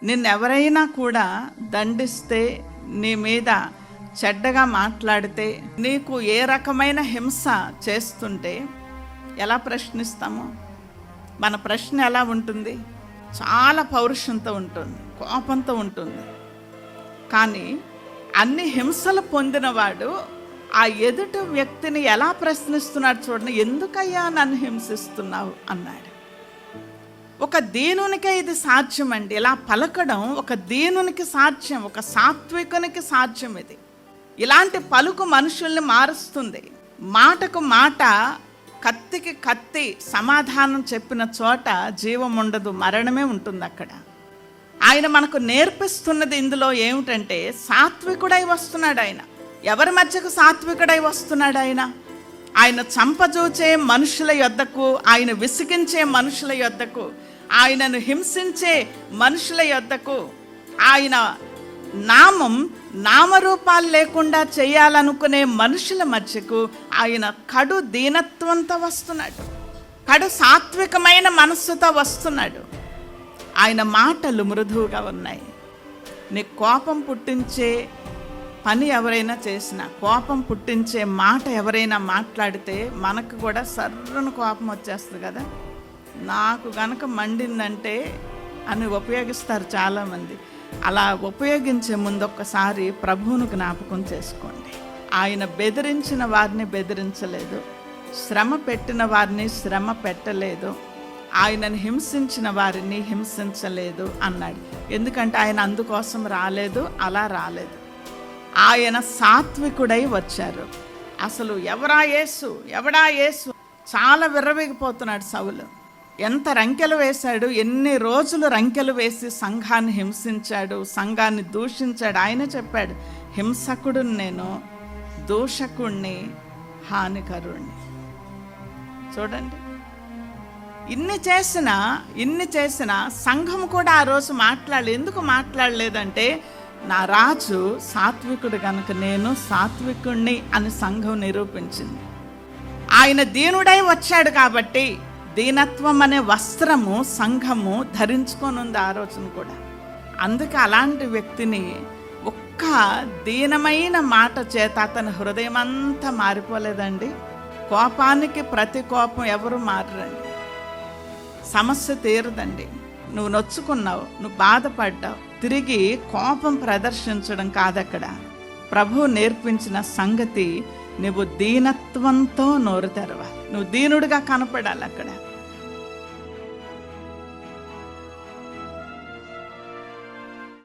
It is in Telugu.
నిన్నెవరైనా కూడా దండిస్తే, నీ మీద చెడ్డగా మాట్లాడితే, నీకు ఏ రకమైన హింస చేస్తుంటే ఎలా ప్రశ్నిస్తాము? మన ప్రశ్న ఎలా ఉంటుంది? చాలా పౌరుషంతో ఉంటుంది, కోపంతో ఉంటుంది. కానీ అన్ని హింసలు పొందినవాడు ఆ ఎదుటి వ్యక్తిని ఎలా ప్రశ్నిస్తున్నాడు చూడండి. ఎందుకయ్యా నన్ను హింసిస్తున్నావు అన్నాడు. ఒక దీనునికే ఇది సాధ్యం అండి. ఇలా పలకడం ఒక దీనునికి సాధ్యం, ఒక సాత్వికునికి సాధ్యం. ఇది ఇలాంటి పలుకు మనుషుల్ని మారుస్తుంది. మాటకు మాట, కత్తికి కత్తి సమాధానం చెప్పిన చోట జీవం ఉండదు, మరణమే ఉంటుంది అక్కడ. ఆయన మనకు నేర్పిస్తున్నది ఇందులో ఏమిటంటే, సాత్వికుడై వస్తున్నాడు ఆయన. ఎవరి మధ్యకు సాత్వికుడై వస్తున్నాడు ఆయన? ఆయన చంపజూచే మనుషుల యొద్దకు, ఆయన విసిగించే మనుషుల యొద్దకు, ఆయనను హింసించే మనుషుల యొద్దకు, ఆయన నామం నామరూపాలు లేకుండా చేయాలనుకునే మనుషుల మధ్యకు ఆయన కడు దీనత్వంతో వస్తున్నాడు, కడు సాత్వికమైన మనస్సుతో వస్తున్నాడు. ఆయన మాటలు మృదువుగా ఉన్నాయి. నీ కోపం పుట్టించే పని ఎవరైనా చేసినా, కోపం పుట్టించే మాట ఎవరైనా మాట్లాడితే మనకు కూడా సర్రున కోపం వచ్చేస్తుంది కదా. నాకు గనక మండిందంటే అని ఉపయోగిస్తారు చాలామంది. అలా ఉపయోగించే ముందు ఒక్కసారి ప్రభువును జ్ఞాపకం చేసుకోండి. ఆయన బెదిరించిన వారిని బెదిరించలేదు, శ్రమ పెట్టిన వారిని శ్రమ పెట్టలేదు, ఆయనను హింసించిన వారిని హింసించలేదు అన్నాడు. ఎందుకంటే ఆయన అందుకోసం రాలేదు, అలా రాలేదు. ఆయన సాత్వికుడై వచ్చారు. అసలు ఎవడా యేసు చాలా విర్రవీగిపోతున్నాడు సౌలు. ఎంత రంకెలు వేశాడు, ఎన్ని రోజులు రంకెలు వేసి సంఘాన్ని హింసించాడు, సంఘాన్ని దూషించాడు. ఆయన చెప్పాడు, హింసకుడుని నేను, దూషకుణ్ణి, హానికరుణ్ణి. చూడండి, ఇన్ని చేసిన సంఘం కూడా ఆ రోజు ఎందుకు మాట్లాడలేదంటే, నా రాజు సాత్వికుడు కనుక నేను సాత్వికుణ్ణి అని సంఘం నిరూపించింది. ఆయన దీనుడై వచ్చాడు కాబట్టి దీనత్వం అనే వస్త్రము సంఘము ధరించుకొనుంది ఆ రోజున కూడా. అందుకే అలాంటి వ్యక్తిని ఒక్క దీనమైన మాట చేత అతని హృదయం అంతా మారిపోలేదండి. కోపానికి ప్రతి కోపం ఎవరు మారరండి. సమస్య తీరదండి. నువ్వు నొచ్చుకున్నావు, నువ్వు బాధపడ్డావు, తిరిగి కోపం ప్రదర్శించడం కాదక్కడ. ప్రభు నేర్పించిన సంగతి, నువ్వు దీనత్వంతో నోరు తెరవాలి, నువ్వు దీనుడిగా కనపడాలి అక్కడ.